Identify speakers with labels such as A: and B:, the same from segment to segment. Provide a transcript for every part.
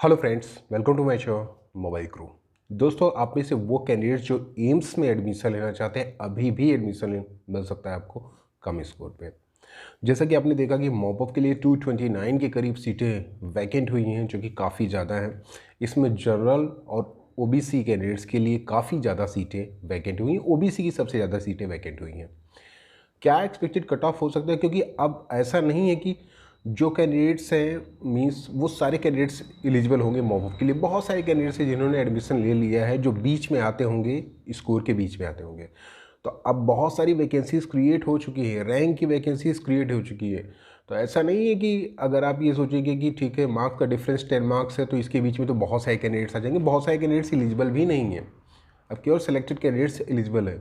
A: Hello friends, welcome to my show mobile crew. दोस्तों, आप में से वो कैंडिडेट जो एम्स में एडमिशन लेना चाहते हैं, अभी भी एडमिशन मिल सकता है आपको कम स्कोर पे। जैसा कि आपने देखा कि मॉपअप के लिए 229 के करीब सीटें वैकेंट हुई हैं, जो कि काफ़ी ज़्यादा हैं। इसमें जनरल और ओबीसी कैंडिडेट्स के लिए काफ़ी ज़्यादा सीटें वैकेंट हुई हैं। ओबीसी की सबसे ज़्यादा सीटें वैकेंट हुई हैं। क्या एक्सपेक्टेड कट ऑफ हो सकता है, क्योंकि अब ऐसा नहीं है कि जो कैंडिडेट्स हैं मींस वो सारे कैंडिडेट्स एलिजिबल होंगे मॉपअप के लिए। बहुत सारे कैंडिडेट्स हैं जिन्होंने एडमिशन ले लिया है, जो बीच में आते होंगे, स्कोर के बीच में आते होंगे। तो अब बहुत सारी वैकेंसीज क्रिएट हो चुकी है, रैंक की वैकेंसीज क्रिएट हो चुकी है। तो ऐसा नहीं है कि अगर आप ये सोचेंगे कि ठीक है मार्क्स का डिफरेंस 10 मार्क्स है तो इसके बीच में तो बहुत सारे कैंडिडेट्स आ जाएंगे। बहुत सारे कैंडिडेट्स एलिजिबल भी नहीं है, अब केवल सेलेक्टेड कैंडिडेट्स एलिजिबल है।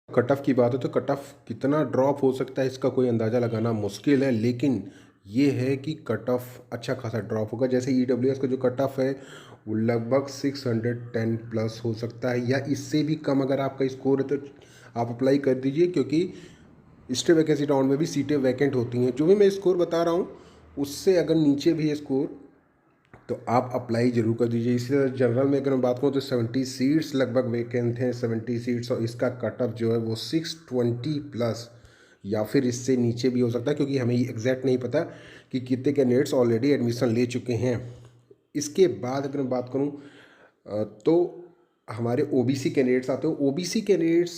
A: कट ऑफ की बात है तो कट ऑफ कितना ड्रॉप हो सकता है इसका कोई अंदाज़ा लगाना मुश्किल है, लेकिन ये है कि कट ऑफ अच्छा खासा ड्रॉप होगा। जैसे ईडब्ल्यूएस का जो कट ऑफ है वो लगभग 610 प्लस हो सकता है, या इससे भी कम अगर आपका स्कोर है तो आप अप्लाई कर दीजिए, क्योंकि स्टे वैकेंसी राउंड में भी सीटें वैकेंट होती हैं। जो भी मैं स्कोर बता रहा हूँ उससे अगर नीचे भी है स्कोर तो आप अप्लाई ज़रूर कर दीजिए। इसी तरह जनरल में अगर मैं बात करूँ तो 70 सीट्स लगभग वैकेंट हैं, 70 सीट्स, और इसका कट ऑफ जो है वो 620 प्लस या फिर इससे नीचे भी हो सकता है, क्योंकि हमें एग्जैक्ट नहीं पता कि कितने कैंडिडेट्स ऑलरेडी एडमिशन ले चुके हैं। इसके बाद अगर मैं बात करूँ तो हमारे ओबीसी कैंडिडेट्स आते हैं। ओबीसी कैंडिडेट्स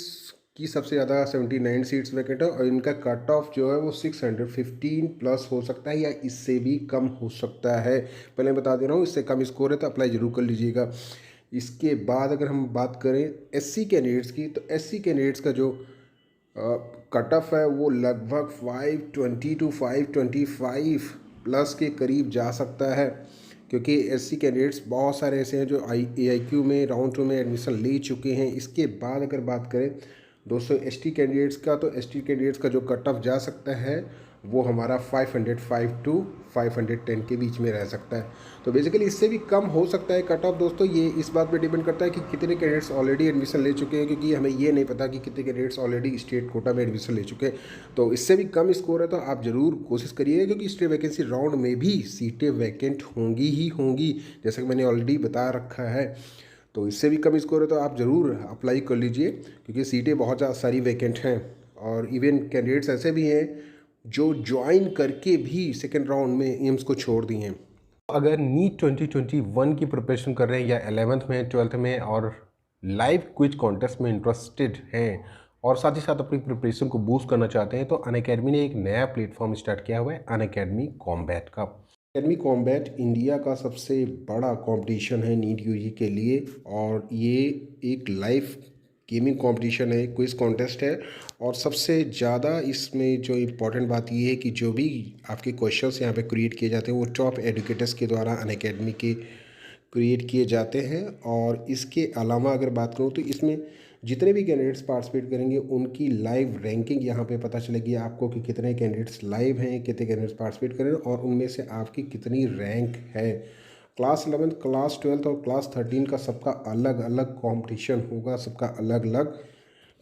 A: की सबसे ज़्यादा 79 सीट्स वैकेंट है, और इनका कट ऑफ जो है वो 615 प्लस हो सकता है, या इससे भी कम हो सकता है। पहले बता दे रहा हूँ, इससे कम स्कोर है तो अप्लाई ज़रूर कर लीजिएगा। इसके बाद अगर हम बात करें एससी कैंडिडेट्स की, तो एससी कैंडिडेट्स का जो कट ऑफ है वो लगभग 520 टू 525 प्लस के करीब जा सकता है, क्योंकि एससी कैंडिडेट्स बहुत सारे ऐसे हैं जो AIQ में राउंड 2 में एडमिशन ले चुके हैं। इसके बाद अगर बात करें दोस्तों एसटी कैंडिडेट्स का, तो एसटी कैंडिडेट्स का जो कट ऑफ जा सकता है वो हमारा 505 टू 510 के बीच में रह सकता है। तो बेसिकली इससे भी कम हो सकता है कट ऑफ दोस्तों। ये इस बात पे डिपेंड करता है कि कितने कैंडिडेट्स ऑलरेडी एडमिशन ले चुके हैं, क्योंकि हमें ये नहीं पता कि कितने कैंडिडेट्स ऑलरेडी स्टेट कोटा में एडमिशन ले चुके हैं। तो इससे भी कम स्कोर है तो आप ज़रूर कोशिश करिएगा, क्योंकि स्टेट वैकेंसी राउंड में भी सीटें वैकेंट होंगी ही होंगी, जैसा कि मैंने ऑलरेडी बता रखा है। तो इससे भी कम स्कोर है तो आप ज़रूर अप्लाई कर लीजिए, क्योंकि सीटें बहुत ज़्यादा सारी वैकेंट हैं। और इवन कैंडिडेट्स ऐसे भी हैं जो ज्वाइन करके भी सेकेंड राउंड में एम्स को छोड़ दिए हैं। अगर नीट 2021 की प्रिपरेशन कर रहे हैं, या 11th में 12th में और लाइव क्विज कॉन्टेस्ट में इंटरेस्टेड हैं, और साथ ही साथ अपनी प्रिपरेशन को बूस्ट करना चाहते हैं, तो अनअकैडमी ने एक नया प्लेटफॉर्म स्टार्ट किया हुआ है, अनअकैडमी कॉम्बैट का। अकेडमी कॉम्बैट इंडिया का सबसे बड़ा कंपटीशन है नीट यूजी के लिए, और ये एक लाइव गेमिंग कंपटीशन है, क्विज कॉन्टेस्ट है। और सबसे ज़्यादा इसमें जो इम्पोर्टेंट बात ये है कि जो भी आपके क्वेश्चंस यहाँ पे क्रिएट किए जाते हैं वो टॉप एडुकेटर्स के द्वारा अनअकैडमी के क्रिएट किए जाते हैं। और इसके अलावा अगर बात करूँ तो इसमें जितने भी कैंडिडेट्स पार्टिसिपेट करेंगे उनकी लाइव रैंकिंग यहाँ पे पता चलेगी आपको कि कितने कैंडिडेट्स लाइव हैं, कितने कैंडिडेट्स पार्टिसिपेट कर रहे हैं, और उनमें से आपकी कितनी रैंक है। क्लास 11th, क्लास 12th और क्लास 13 का सबका अलग अलग कॉम्पिटिशन होगा, सबका अलग अलग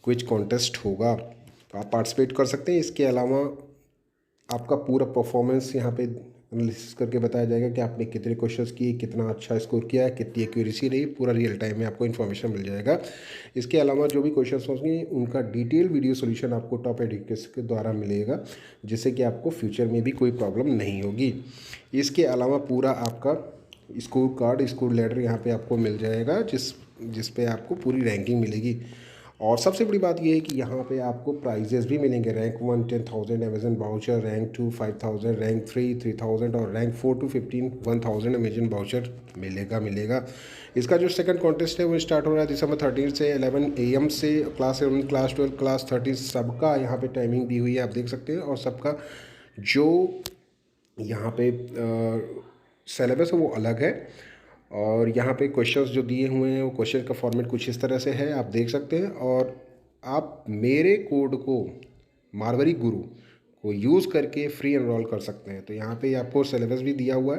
A: क्विज कॉन्टेस्ट होगा, तो आप पार्टिसिपेट कर सकते हैं। इसके अलावा आपका पूरा परफॉर्मेंस यहाँ पे एनालिसिस करके बताया जाएगा कि आपने कितने क्वेश्चंस किए, कितना अच्छा स्कोर किया है, कितनी एक्यूरेसी रही, पूरा रियल टाइम में आपको इन्फॉर्मेशन मिल जाएगा। इसके अलावा जो भी क्वेश्चंस होंगे उनका डिटेल वीडियो सोल्यूशन आपको टॉप एडुकेटर्स के द्वारा मिलेगा, जिससे कि आपको फ्यूचर में भी कोई प्रॉब्लम नहीं होगी। इसके अलावा पूरा आपका स्कोर कार्ड, स्कोर लेटर यहाँ पे आपको मिल जाएगा, जिस पे आपको पूरी रैंकिंग मिलेगी। और सबसे बड़ी बात यह है कि यहाँ पे आपको प्राइजेस भी मिलेंगे। Rank 1 10,000 Amazon voucher, rank 2 5,000, rank 3 3,000 और रैंक 4 to 15 1,000 अमेजन वाउचर मिलेगा। इसका जो सेकंड कॉन्टेस्ट है वो स्टार्ट हो रहा है December 13 से 11 AM से। क्लास 11, क्लास 12, क्लास 13 सबका यहाँ पे टाइमिंग दी हुई है, आप देख सकते हैं। और सबका जो यहाँ पे सिलेबस है वो अलग है, और यहाँ पे क्वेश्चंस जो दिए हुए हैं वो क्वेश्चन का फॉर्मेट कुछ इस तरह से है, आप देख सकते हैं। और आप मेरे कोड को मारवाड़ी गुरु को यूज़ करके फ्री एनरोल कर सकते हैं। तो यहाँ पे आपको सिलेबस भी दिया हुआ है।